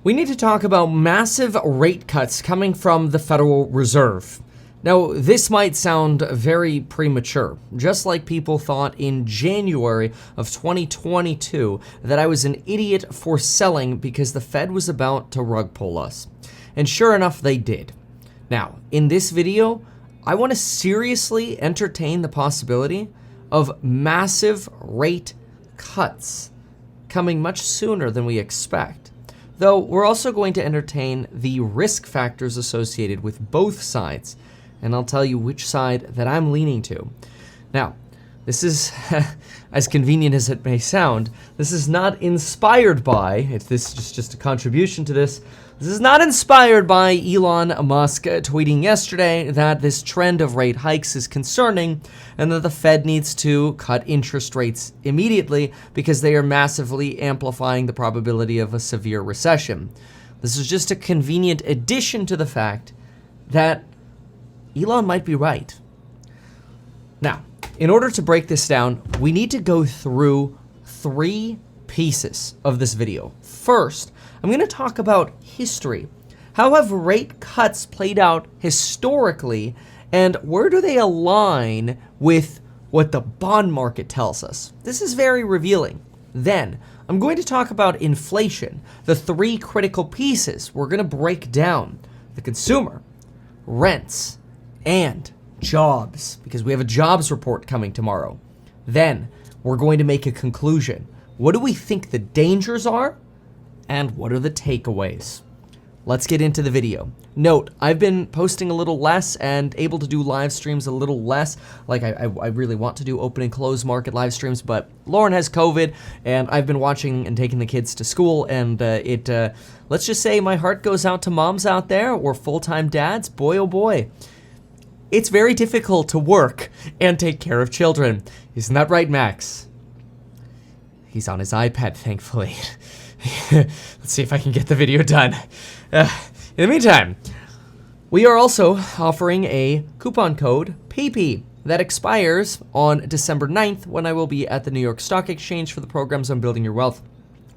We need to talk about massive rate cuts coming from the Federal Reserve. Now, this might sound very premature, just like people thought in January of 2022 that I was an idiot for selling because the Fed was about to rug pull us. And sure enough, they did. Now, in this video, I want to seriously entertain the possibility of massive rate cuts coming much sooner than we expect. Though we're also going to entertain the risk factors associated with both sides, and I'll tell you which side that I'm leaning to. Now, this is, as convenient as it may sound, this is not inspired by, this is just a contribution to this, this is not inspired by Elon Musk tweeting yesterday that this trend of rate hikes is concerning and that the Fed needs to cut interest rates immediately because they are massively amplifying the probability of a severe recession. This is just a convenient addition to the fact that Elon might be right. Now, in order to break this down, we need to go through three pieces of this video. First, I'm going to talk about history. How have rate cuts played out historically, and where do they align with what the bond market tells us? This is very revealing. Then, I'm going to talk about inflation, the three critical pieces we're going to break down: the consumer, rents, and jobs, because we have a jobs report coming tomorrow. Then, we're going to make a conclusion. What do we think the dangers are? And what are the takeaways? Let's get into the video. Note, I've been posting a little less and able to do live streams a little less. Like I really want to do open and close market live streams, but Lauren has COVID and I've been watching and taking the kids to school, and let's just say my heart goes out to moms out there or full-time dads. Boy, oh boy. It's very difficult to work and take care of children. Isn't that right, Max? He's on his iPad, thankfully. Let's see if I can get the video done. In the meantime, we are also offering a coupon code PP that expires on December 9th when I will be at the New York Stock Exchange for the programs on Building Your Wealth.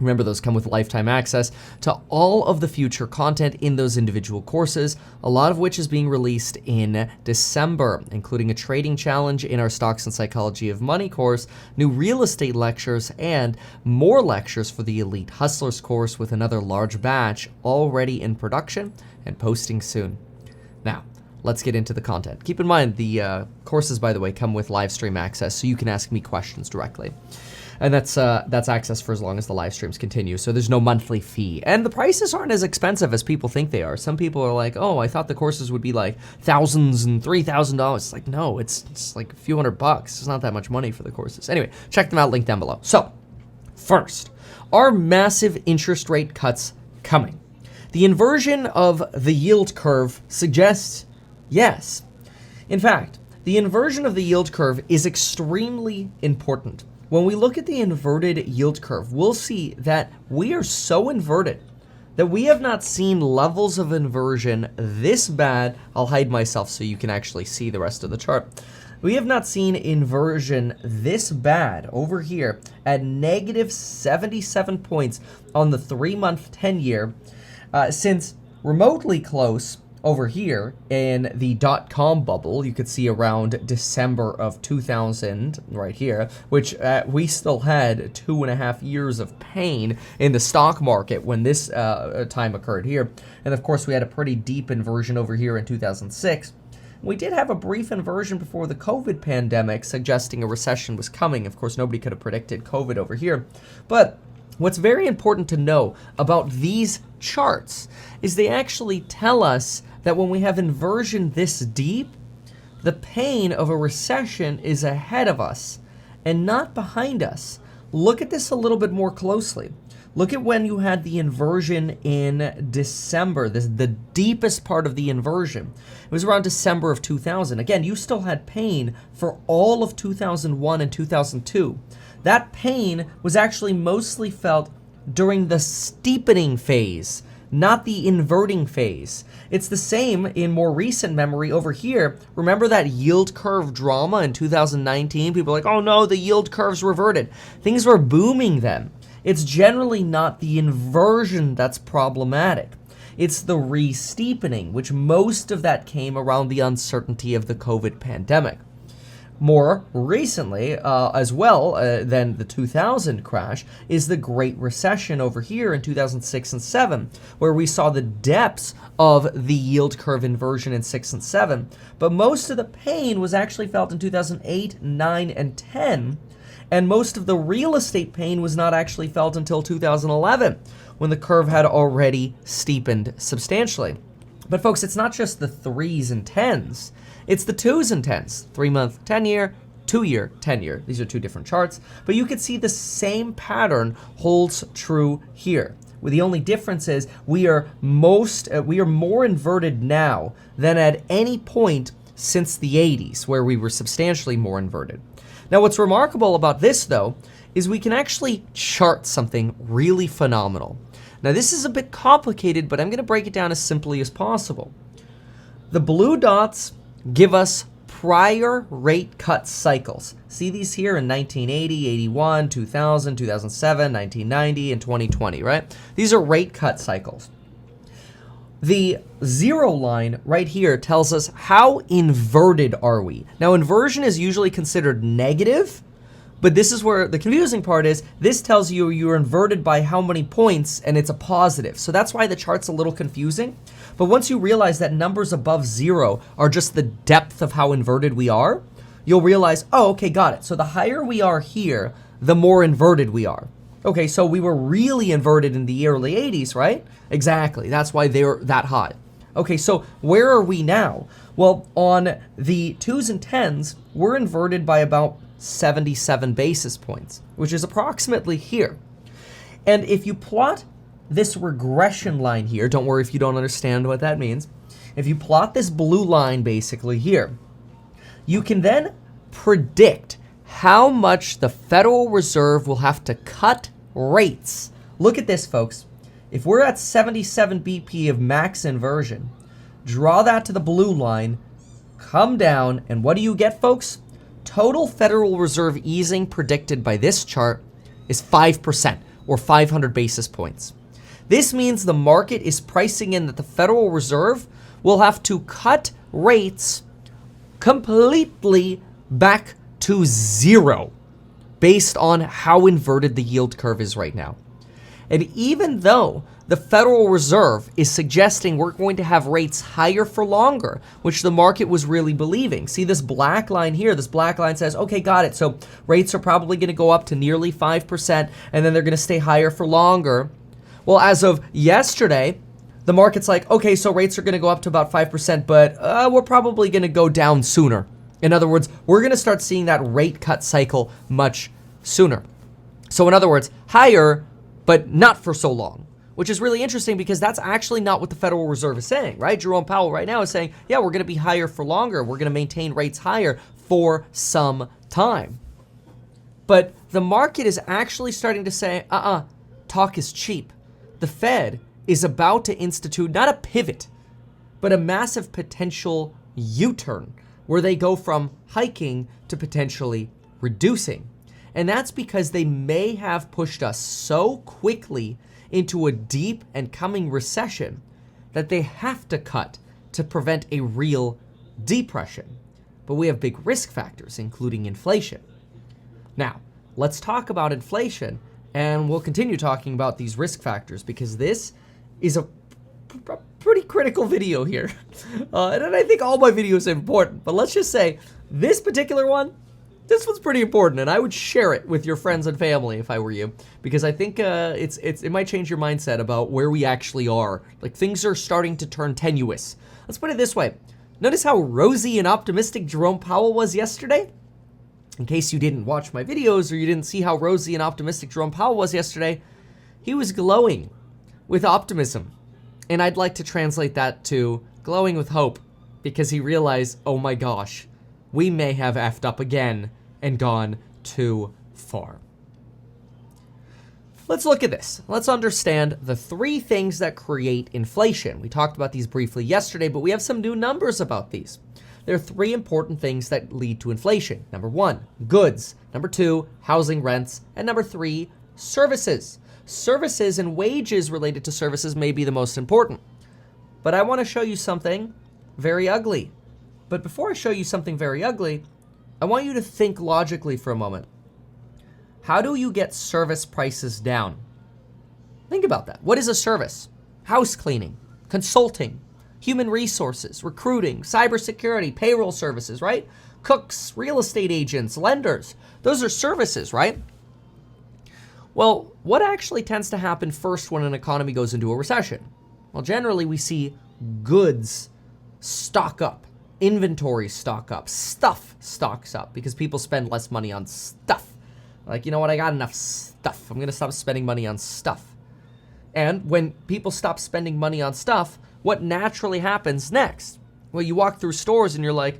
Remember, those come with lifetime access to all of the future content in those individual courses, a lot of which is being released in December, including a trading challenge in our Stocks and Psychology of Money course, new real estate lectures, and more lectures for the Elite Hustlers course with another large batch already in production and posting soon. Now, let's get into the content. Keep in mind, the courses, by the way, come with live stream access, so you can ask me questions directly. And that's access for as long as the live streams continue, so there's no monthly fee. And the prices aren't as expensive as people think they are. Some people are like, oh, I thought the courses would be like thousands and $3,000. It's like, no, it's like a few $100. It's not that much money for the courses. Anyway, check them out, link down below. So, first, are massive interest rate cuts coming? The inversion of the yield curve suggests yes. In fact, the inversion of the yield curve is extremely important. When we look at the inverted yield curve, we'll see that we are so inverted that we have not seen levels of inversion this bad. I'll hide myself so you can actually see the rest of the chart. We have not seen inversion this bad over here at negative 77 points on the 3-month 10-year since remotely close over here in the dot-com bubble. You could see around December of 2000 right here, which we still had 2.5 years of pain in the stock market when this time occurred here. And of course, we had a pretty deep inversion over here in 2006. We did have a brief inversion before the COVID pandemic, suggesting a recession was coming. Of course, nobody could have predicted COVID over here. But what's very important to know about these charts is they actually tell us that when we have inversion this deep, the pain of a recession is ahead of us and not behind us. Look at this a little bit more closely. Look at when you had the inversion in December, the deepest part of the inversion. It was around December of 2000. Again, you still had pain for all of 2001 and 2002. That pain was actually mostly felt during the steepening phase, not the inverting phase. It's the same in more recent memory over here. Remember that yield curve drama in 2019? People are like, oh no, the yield curve's reverted. Things were booming then. It's generally not the inversion that's problematic. It's the re-steepening, which most of that came around the uncertainty of the COVID pandemic. More recently, as well than the 2000 crash, is the Great Recession over here in 2006 and 7, where we saw the depths of the yield curve inversion in 6 and 7. But most of the pain was actually felt in 2008, 9, and 10. And most of the real estate pain was not actually felt until 2011, when the curve had already steepened substantially. But folks, it's not just the 3s and 10s. It's the 2s and 10s, 3-month, 10-year, 2-year, 10-year. These are two different charts, but you can see the same pattern holds true here. Well, the only difference is we are more inverted now than at any point since the 80s, where we were substantially more inverted. Now, what's remarkable about this, though, is we can actually chart something really phenomenal. Now, this is a bit complicated, but I'm going to break it down as simply as possible. The blue dots give us prior rate cut cycles. See these here in 1980, 81, 2000, 2007, 1990, and 2020, right? These are rate cut cycles. The 0 line right here tells us how inverted are we. Now, inversion is usually considered negative, but this is where the confusing part is. This tells you you're inverted by how many points, and it's a positive. So that's why the chart's a little confusing. But once you realize that numbers above 0 are just the depth of how inverted we are, you'll realize, oh, okay, got it. So the higher we are here, the more inverted we are. Okay, so we were really inverted in the early 80s, right? Exactly, that's why they're that high. Okay, so where are we now? Well, on the 2s and 10s, we're inverted by about 77 basis points, which is approximately here. And if you plot this regression line here, don't worry if you don't understand what that means. If you plot this blue line basically here, you can then predict how much the Federal Reserve will have to cut rates. Look at this, folks. If we're at 77 BP of max inversion, draw that to the blue line, come down, and what do you get, folks? Total Federal Reserve easing predicted by this chart is 5%, or 500 basis points. This means the market is pricing in that the Federal Reserve will have to cut rates completely back to 0 based on how inverted the yield curve is right now. And even though the Federal Reserve is suggesting we're going to have rates higher for longer, which the market was really believing. See this black line here? This black line says, okay, got it. So rates are probably going to go up to nearly 5%, and then they're going to stay higher for longer. Well, as of yesterday, the market's like, okay, so rates are going to go up to about 5%, but we're probably going to go down sooner. In other words, we're going to start seeing that rate cut cycle much sooner. So in other words, higher, but not for so long, which is really interesting because that's actually not what the Federal Reserve is saying, right? Jerome Powell right now is saying, yeah, we're going to be higher for longer. We're going to maintain rates higher for some time. But the market is actually starting to say, talk is cheap. The Fed is about to institute not a pivot, but a massive potential U-turn where they go from hiking to potentially reducing. And that's because they may have pushed us so quickly into a deep and coming recession that they have to cut to prevent a real depression. But we have big risk factors, including inflation. Now, let's talk about inflation, and we'll continue talking about these risk factors because this is a pretty critical video here. And I think all my videos are important, but let's just say this particular one, this one's pretty important, and I would share it with your friends and family if I were you, because I think it might change your mindset about where we actually are. Like, things are starting to turn tenuous. Let's put it this way. Notice how rosy and optimistic Jerome Powell was yesterday? In case you didn't watch my videos or you didn't see how rosy and optimistic Jerome Powell was yesterday, he was glowing with optimism. And I'd like to translate that to glowing with hope, because he realized, oh my gosh, we may have effed up again and gone too far. Let's look at this. Let's understand the 3 things that create inflation. We talked about these briefly yesterday, but we have some new numbers about these. There are 3 important things that lead to inflation. Number 1, goods. Number 2, housing rents. And number 3, services. Services and wages related to services may be the most important. But I want to show you something very ugly. But before I show you something very ugly, I want you to think logically for a moment. How do you get service prices down? Think about that. What is a service? House cleaning, consulting, human resources, recruiting, cybersecurity, payroll services, right? Cooks, real estate agents, lenders. Those are services, right? Well, what actually tends to happen first when an economy goes into a recession? Well, generally we see goods stock up, inventory stock up, stuff stocks up because people spend less money on stuff. Like, you know what, I got enough stuff. I'm gonna stop spending money on stuff. And when people stop spending money on stuff, what naturally happens next? Well, you walk through stores and you're like,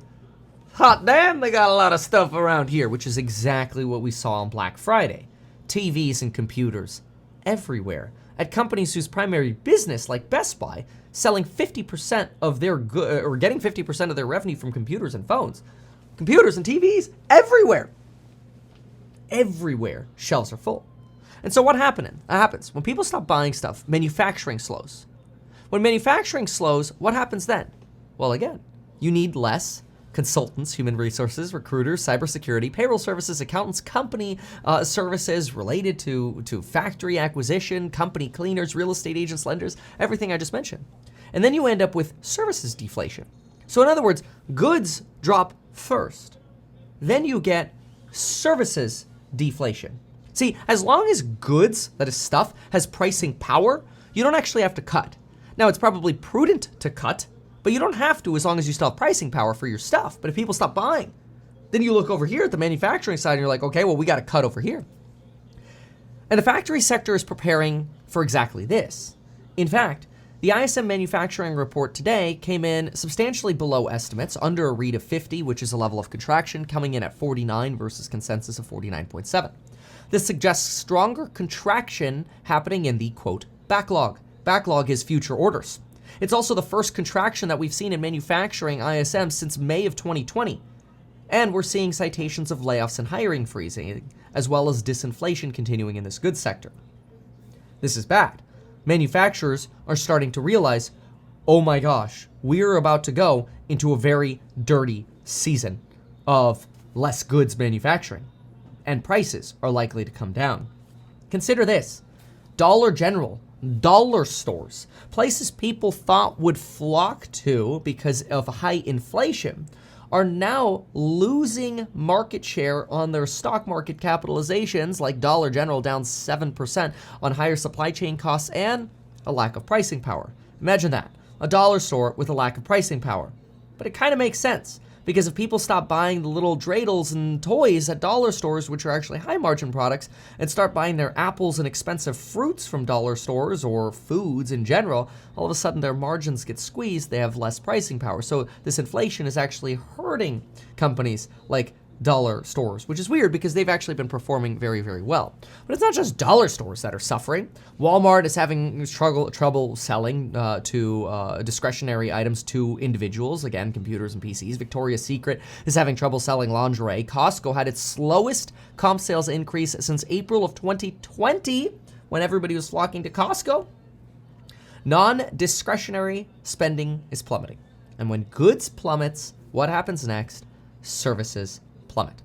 hot damn, they got a lot of stuff around here, which is exactly what we saw on Black Friday. TVs and computers everywhere. At companies whose primary business, like Best Buy, selling 50% of their or getting 50% of their revenue from computers and phones. Computers and TVs everywhere. Everywhere, shelves are full. And so what happens? When people stop buying stuff, manufacturing slows. When manufacturing slows, what happens then? Well, again, you need less consultants, human resources, recruiters, cybersecurity, payroll services, accountants, company services related to factory acquisition, company cleaners, real estate agents, lenders, everything I just mentioned. And then you end up with services deflation. So in other words, goods drop first. Then you get services deflation. See, as long as goods, that is stuff, has pricing power, you don't actually have to cut. Now, it's probably prudent to cut, but you don't have to as long as you still have pricing power for your stuff. But if people stop buying, then you look over here at the manufacturing side and you're like, okay, well, we got to cut over here. And the factory sector is preparing for exactly this. In fact, the ISM manufacturing report today came in substantially below estimates, under a read of 50, which is a level of contraction, coming in at 49 versus consensus of 49.7. This suggests stronger contraction happening in the, quote, backlog. Backlog is future orders. It's also the first contraction that we've seen in manufacturing ISM since May of 2020. And we're seeing citations of layoffs and hiring freezing, as well as disinflation continuing in this goods sector. This is bad. Manufacturers are starting to realize, oh my gosh, we're about to go into a very dirty season of less goods manufacturing, and prices are likely to come down. Consider this: Dollar General, dollar stores, places people thought would flock to because of high inflation, are now losing market share on their stock market capitalizations, like Dollar General down 7% on higher supply chain costs and a lack of pricing power. Imagine that, a dollar store with a lack of pricing power. But it kind of makes sense, because if people stop buying the little dreidels and toys at dollar stores, which are actually high margin products, and start buying their apples and expensive fruits from dollar stores or foods in general, all of a sudden their margins get squeezed, they have less pricing power. So this inflation is actually hurting companies like dollar stores, which is weird because they've actually been performing very, very well. But it's not just dollar stores that are suffering. Walmart is having trouble selling to discretionary items to individuals, again, computers and PCs. Victoria's Secret is having trouble selling lingerie. Costco had its slowest comp sales increase since April of 2020, when everybody was flocking to Costco. Non-discretionary spending is plummeting. And when goods plummets, what happens next? Services plummet.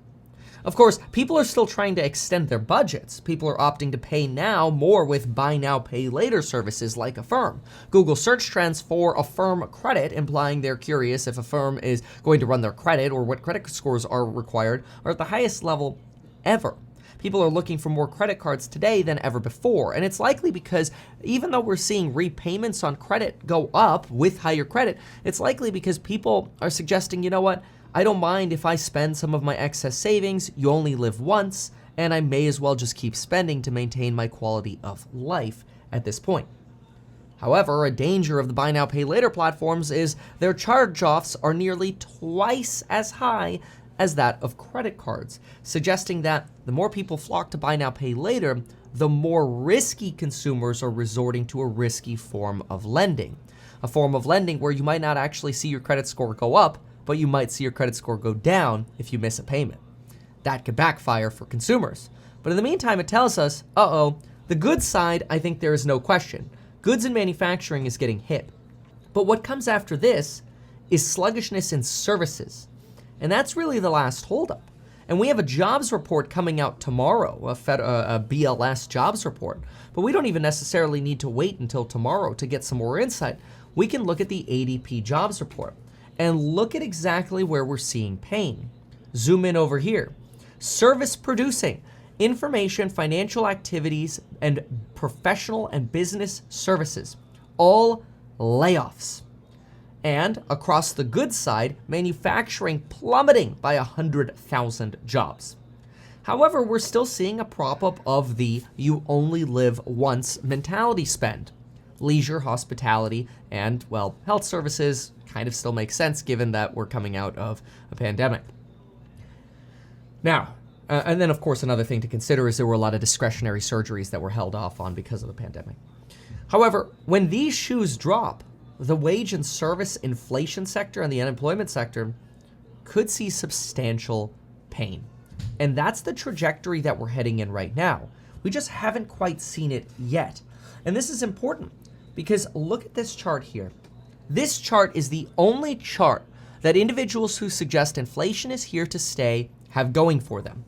Of course, people are still trying to extend their budgets. People are opting to pay now more with buy now, pay later services like Affirm. Google search trends for Affirm credit, implying they're curious if Affirm is going to run their credit or what credit scores are required, are at the highest level ever. People are looking for more credit cards today than ever before, and it's likely because even though we're seeing repayments on credit go up with higher credit, it's likely because people are suggesting, you know what, I don't mind if I spend some of my excess savings, you only live once, and I may as well just keep spending to maintain my quality of life at this point. However, a danger of the buy now, pay later platforms is their charge-offs are nearly twice as high as that of credit cards, suggesting that the more people flock to buy now, pay later, the more risky consumers are resorting to a risky form of lending. A form of lending where you might not actually see your credit score go up, but you might see your credit score go down if you miss a payment. That could backfire for consumers. But in the meantime, it tells us, the goods side, I think there is no question. Goods and manufacturing is getting hit. But what comes after this is sluggishness in services. And that's really the last holdup. And we have a jobs report coming out tomorrow, a BLS jobs report. But we don't even necessarily need to wait until tomorrow to get some more insight. We can look at the ADP jobs report and look at exactly where we're seeing pain. Zoom in over here. Service producing, information, financial activities, and professional and business services. All layoffs. And across the goods side, manufacturing plummeting by 100,000 jobs. However, we're still seeing a prop up of the you only live once mentality spend. Leisure, hospitality, and, well, health services kind of still makes sense given that we're coming out of a pandemic. Now, and then of course another thing to consider is there were a lot of discretionary surgeries that were held off on because of the pandemic. However, when these shoes drop, the wage and service inflation sector and the unemployment sector could see substantial pain. And that's the trajectory that we're heading in right now. We just haven't quite seen it yet. And this is important because look at this chart here. This chart is the only chart that individuals who suggest inflation is here to stay have going for them.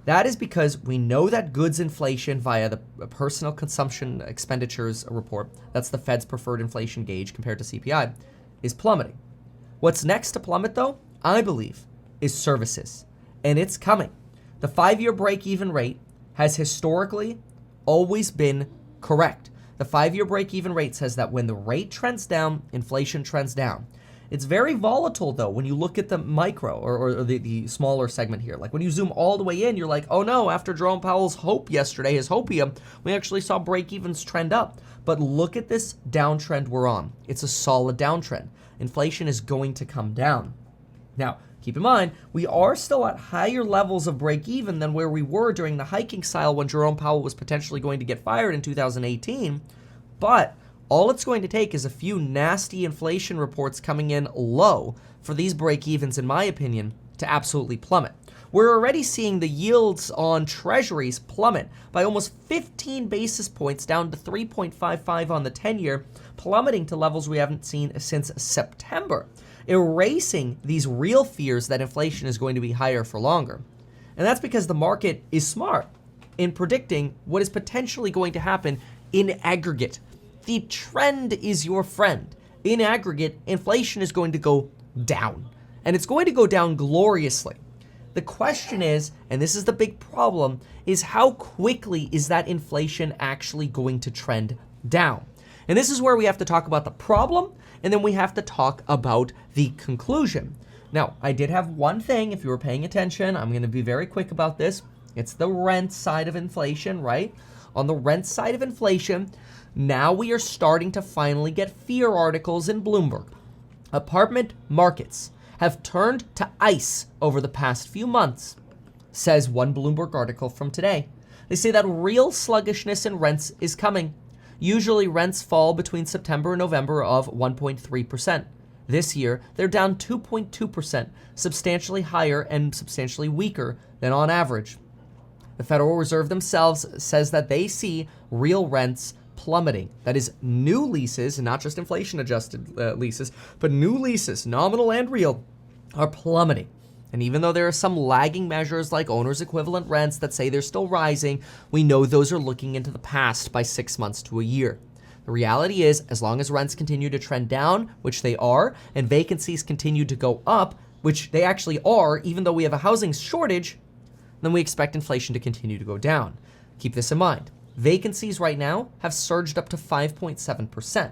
That is because we know that goods inflation via the personal consumption expenditures report, that's the Fed's preferred inflation gauge compared to CPI, is plummeting. What's next to plummet though, I believe, is services. And it's coming. The 5-year break-even rate has historically always been correct. The 5-year break-even rate says that when the rate trends down, inflation trends down. It's very volatile, though, when you look at the micro or the smaller segment here. Like when you zoom all the way in, you're like, oh no, after Jerome Powell's hope yesterday, his hopium, we actually saw break-evens trend up. But look at this downtrend we're on. It's a solid downtrend. Inflation is going to come down. Now, keep in mind, we are still at higher levels of break-even than where we were during the hiking style when Jerome Powell was potentially going to get fired in 2018. But all it's going to take is a few nasty inflation reports coming in low for these break-evens, in my opinion, to absolutely plummet. We're already seeing the yields on treasuries plummet by almost 15 basis points down to 3.55 on the 10-year, plummeting to levels we haven't seen since September, erasing these real fears that inflation is going to be higher for longer. And that's because the market is smart in predicting what is potentially going to happen in aggregate. The trend is your friend. In aggregate, inflation is going to go down, and it's going to go down gloriously. The question is, and this is the big problem, is how quickly is that inflation actually going to trend down? And this is where we have to talk about the problem, and then we have to talk about the conclusion. Now, I did have one thing, if you were paying attention, I'm going to be very quick about this. It's the rent side of inflation, right? On the rent side of inflation, now we are starting to finally get fear articles in Bloomberg. Apartment markets have turned to ice over the past few months, says one Bloomberg article from today. They say that real sluggishness in rents is coming. Usually rents fall between September and November of 1.3%. This year, they're down 2.2%, substantially higher and substantially weaker than on average. The Federal Reserve themselves says that they see real rents plummeting. That is new leases, and not just inflation-adjusted leases, but new leases, nominal and real, are plummeting. And even though there are some lagging measures like owner's equivalent rents that say they're still rising, we know those are looking into the past by 6 months to a year. The reality is, as long as rents continue to trend down, which they are, and vacancies continue to go up, which they actually are, even though we have a housing shortage, then we expect inflation to continue to go down. Keep this in mind. Vacancies right now have surged up to 5.7%.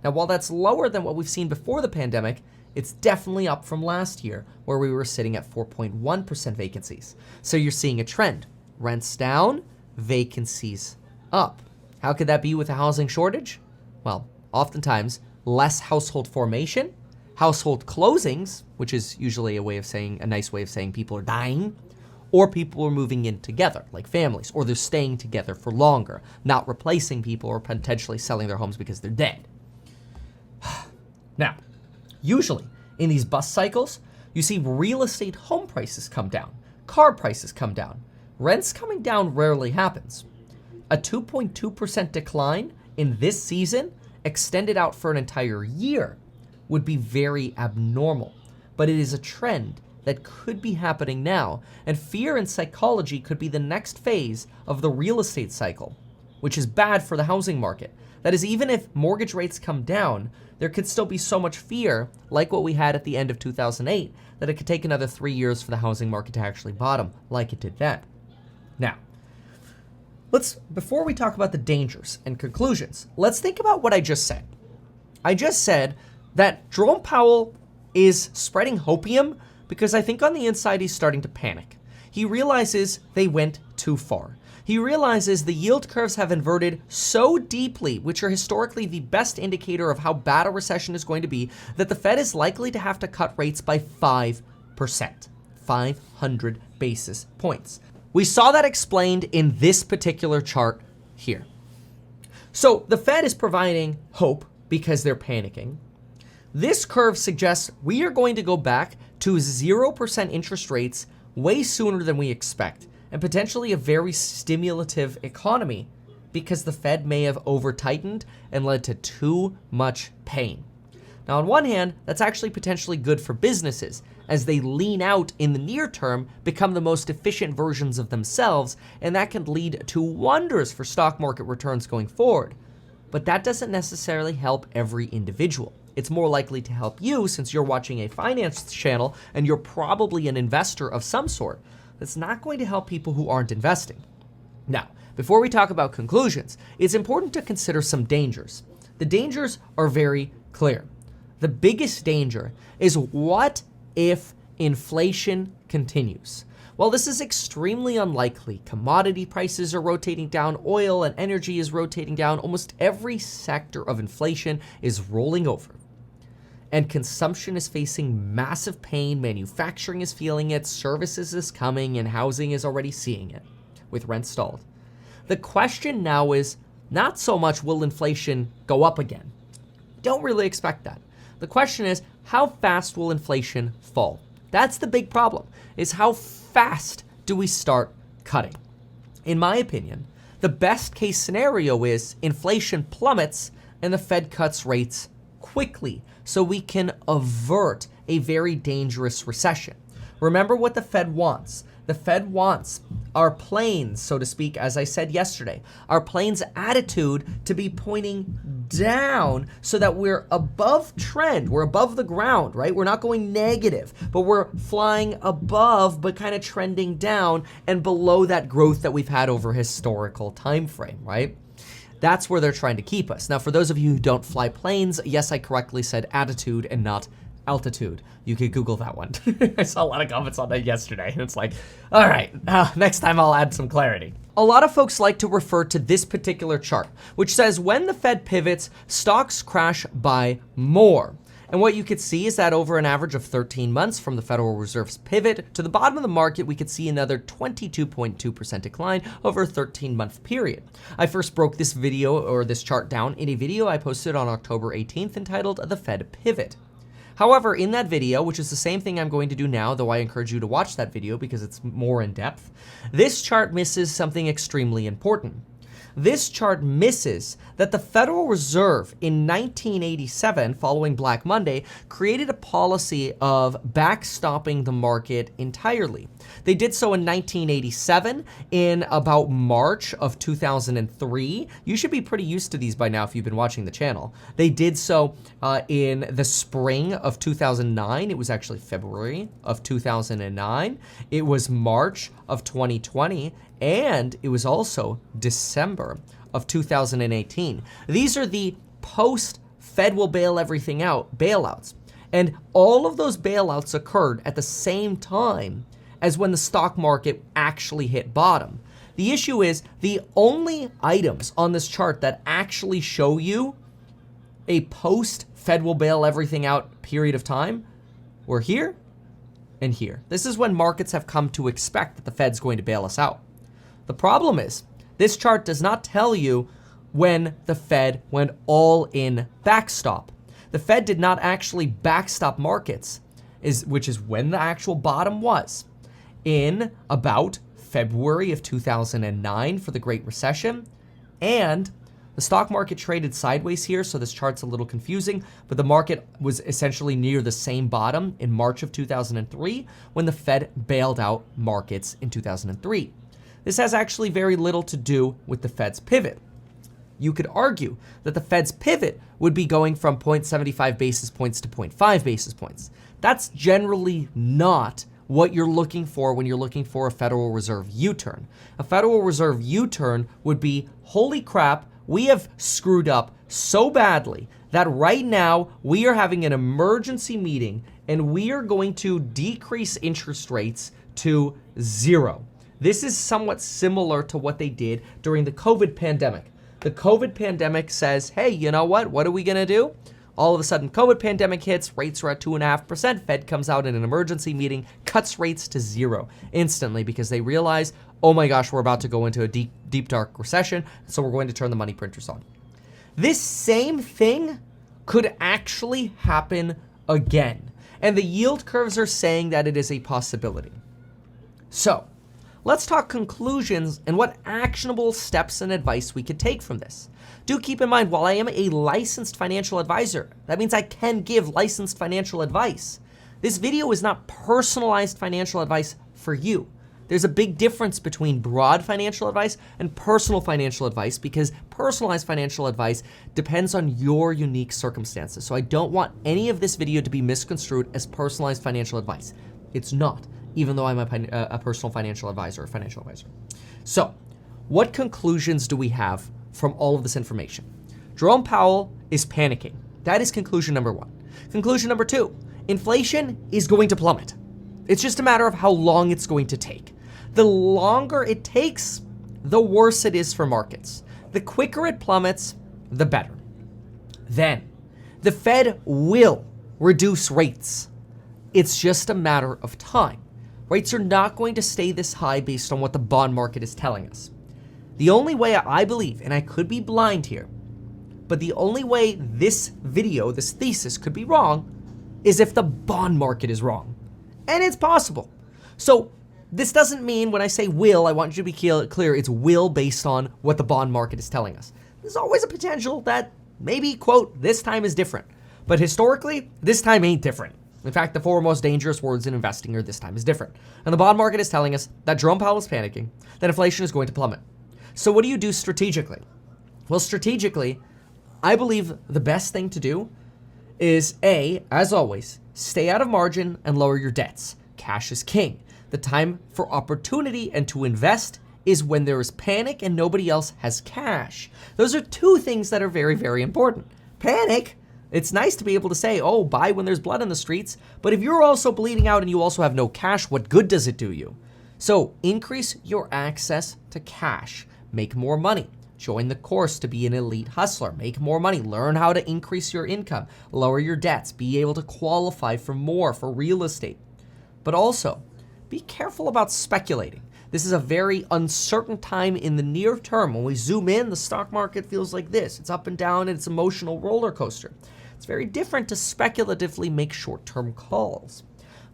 Now, while that's lower than what we've seen before the pandemic, it's definitely up from last year, where we were sitting at 4.1% vacancies. So you're seeing a trend. Rents down, vacancies up. How could that be with a housing shortage? Well, oftentimes, less household formation, household closings, which is usually a nice way of saying people are dying, or people are moving in together, like families, or they're staying together for longer, not replacing people or potentially selling their homes because they're dead. Now, usually in these bust cycles, you see real estate home prices come down, car prices come down. rents coming down rarely happens. A 2.2% decline in this season, extended out for an entire year, would be very abnormal. But it is a trend that could be happening now, and fear and psychology could be the next phase of the real estate cycle, which is bad for the housing market. That is, even if mortgage rates come down, there could still be so much fear, like what we had at the end of 2008, that it could take another 3 years for the housing market to actually bottom, like it did then. Now, before we talk about the dangers and conclusions, let's think about what I just said. I just said that Jerome Powell is spreading hopium because I think on the inside he's starting to panic. He realizes they went too far. He realizes the yield curves have inverted so deeply, which are historically the best indicator of how bad a recession is going to be, that the Fed is likely to have to cut rates by 5%, 500 basis points. We saw that explained in this particular chart here. So the Fed is providing hope because they're panicking. This curve suggests we are going to go back to 0% interest rates way sooner than we expect, and potentially a very stimulative economy because the Fed may have over-tightened and led to too much pain. Now, on one hand, that's actually potentially good for businesses as they lean out in the near term, become the most efficient versions of themselves, and that can lead to wonders for stock market returns going forward. But that doesn't necessarily help every individual. It's more likely to help you since you're watching a finance channel and you're probably an investor of some sort. That's not going to help people who aren't investing. Now, before we talk about conclusions, it's important to consider some dangers. The dangers are very clear. The biggest danger is what if inflation continues? Well, this is extremely unlikely. Commodity prices are rotating down, oil and energy is rotating down. Almost every sector of inflation is rolling over. And consumption is facing massive pain, manufacturing is feeling it, services is coming, and housing is already seeing it, with rent stalled. The question now is not so much will inflation go up again. Don't really expect that. The question is how fast will inflation fall? That's the big problem, is how fast do we start cutting? In my opinion, the best case scenario is inflation plummets and the Fed cuts rates quickly so we can avert a very dangerous recession. Remember what the Fed wants. The Fed wants our planes, so to speak, as I said yesterday, our plane's attitude to be pointing down so that we're above trend. We're above the ground, right? We're not going negative, but we're flying above, but kind of trending down and below that growth that we've had over historical time frame, right? That's where they're trying to keep us. Now, for those of you who don't fly planes, yes, I correctly said attitude and not altitude. You could Google that one. I saw a lot of comments on that yesterday, and it's like, all right, next time I'll add some clarity. A lot of folks like to refer to this particular chart, which says when the Fed pivots, stocks crash by more. And what you could see is that over an average of 13 months from the Federal Reserve's pivot to the bottom of the market, we could see another 22.2% decline over a 13-month period. I first broke this video or this chart down in a video I posted on October 18th entitled The Fed Pivot. However, in that video, which is the same thing I'm going to do now, though I encourage you to watch that video because it's more in depth, this chart misses something extremely important. This chart misses that the Federal Reserve in 1987, following Black Monday, created a policy of backstopping the market entirely. They did so in 1987, in about March of 2003. You should be pretty used to these by now if you've been watching the channel. They did so in the spring of 2009. It was actually February of 2009. It was March of 2020. And it was also December of 2018. These are the post-Fed will bail everything out bailouts. And all of those bailouts occurred at the same time as when the stock market actually hit bottom. The issue is the only items on this chart that actually show you a post-Fed will bail everything out period of time were here and here. This is when markets have come to expect that the Fed's going to bail us out. The problem is, this chart does not tell you when the Fed went all in backstop. The Fed did not actually backstop markets, which is when the actual bottom was, in about February of 2009 for the Great Recession, and the stock market traded sideways here, so this chart's a little confusing, but the market was essentially near the same bottom in March of 2003 when the Fed bailed out markets in 2003. This has actually very little to do with the Fed's pivot. You could argue that the Fed's pivot would be going from 0.75 basis points to 0.5 basis points. That's generally not what you're looking for when you're looking for a Federal Reserve U-turn. A Federal Reserve U-turn would be, holy crap, we have screwed up so badly that right now we are having an emergency meeting and we are going to decrease interest rates to 0. This is somewhat similar to what they did during the COVID pandemic. The COVID pandemic says, hey, you know what? What are we going to do? All of a sudden, COVID pandemic hits, rates are at 2.5%, Fed comes out in an emergency meeting, cuts rates to 0 instantly because they realize, oh my gosh, we're about to go into a deep, dark recession, so we're going to turn the money printers on. This same thing could actually happen again, and the yield curves are saying that it is a possibility. So, let's talk conclusions and what actionable steps and advice we could take from this. Do keep in mind, while I am a licensed financial advisor, that means I can give licensed financial advice. This video is not personalized financial advice for you. There's a big difference between broad financial advice and personal financial advice because personalized financial advice depends on your unique circumstances. So I don't want any of this video to be misconstrued as personalized financial advice. It's not, even though I'm a personal financial advisor or financial advisor. So what conclusions do we have from all of this information? Jerome Powell is panicking. That is conclusion number 1. Conclusion number 2, inflation is going to plummet. It's just a matter of how long it's going to take. The longer it takes, the worse it is for markets. The quicker it plummets, the better. Then, the Fed will reduce rates. It's just a matter of time. Rates are not going to stay this high based on what the bond market is telling us. The only way I believe, and I could be blind here, but the only way this video, this thesis could be wrong is if the bond market is wrong. And it's possible. So this doesn't mean when I say will, I want you to be clear, it's will based on what the bond market is telling us. There's always a potential that maybe, quote, this time is different. But historically, this time ain't different. In fact, the 4 most dangerous words in investing are this time is different. And the bond market is telling us that Jerome Powell is panicking, that inflation is going to plummet. So what do you do strategically? Well, strategically, I believe the best thing to do is A, as always, stay out of margin and lower your debts. Cash is king. The time for opportunity and to invest is when there is panic and nobody else has cash. Those are 2 things that are very, very important. Panic. It's nice to be able to say, oh, buy when there's blood in the streets. But if you're also bleeding out and you also have no cash, what good does it do you? So increase your access to cash. Make more money. Join the course to be an elite hustler. Make more money. Learn how to increase your income. Lower your debts. Be able to qualify for more for real estate. But also, be careful about speculating. This is a very uncertain time in the near term. When we zoom in, the stock market feels like this. It's up and down and it's an emotional roller coaster. It's very different to speculatively make short-term calls.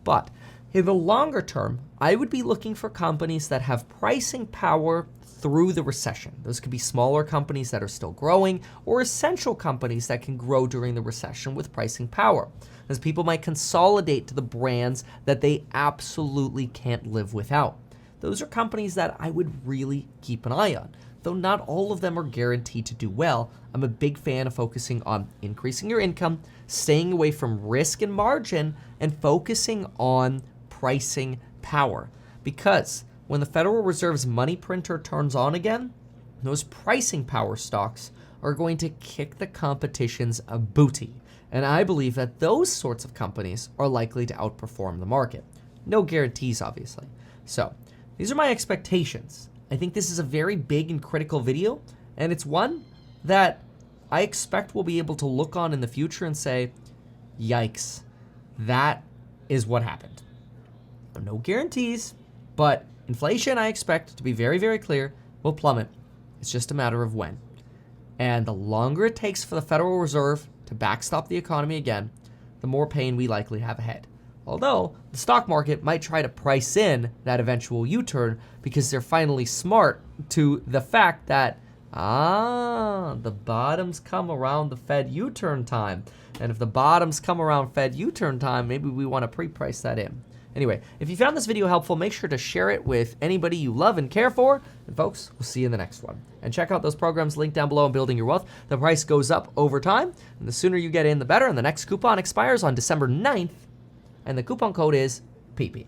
But in the longer term, I would be looking for companies that have pricing power through the recession. Those could be smaller companies that are still growing or essential companies that can grow during the recession with pricing power, as people might consolidate to the brands that they absolutely can't live without. Those are companies that I would really keep an eye on. Though not all of them are guaranteed to do well, I'm a big fan of focusing on increasing your income, staying away from risk and margin, and focusing on pricing power. Because when the Federal Reserve's money printer turns on again, those pricing power stocks are going to kick the competition's booty. And I believe that those sorts of companies are likely to outperform the market. No guarantees, obviously. So these are my expectations. I think this is a very big and critical video, and it's one that I expect we'll be able to look on in the future and say, yikes, that is what happened. No guarantees, but inflation, I expect to be very, very clear, will plummet. It's just a matter of when. And the longer it takes for the Federal Reserve to backstop the economy again, the more pain we likely have ahead. Although, the stock market might try to price in that eventual U-turn because they're finally smart to the fact that, the bottoms come around the Fed U-turn time. And if the bottoms come around Fed U-turn time, maybe we want to pre-price that in. Anyway, if you found this video helpful, make sure to share it with anybody you love and care for. And folks, we'll see you in the next one. And check out those programs linked down below on Building Your Wealth. The price goes up over time, and the sooner you get in, the better. And the next coupon expires on December 9th. And the coupon code is PP.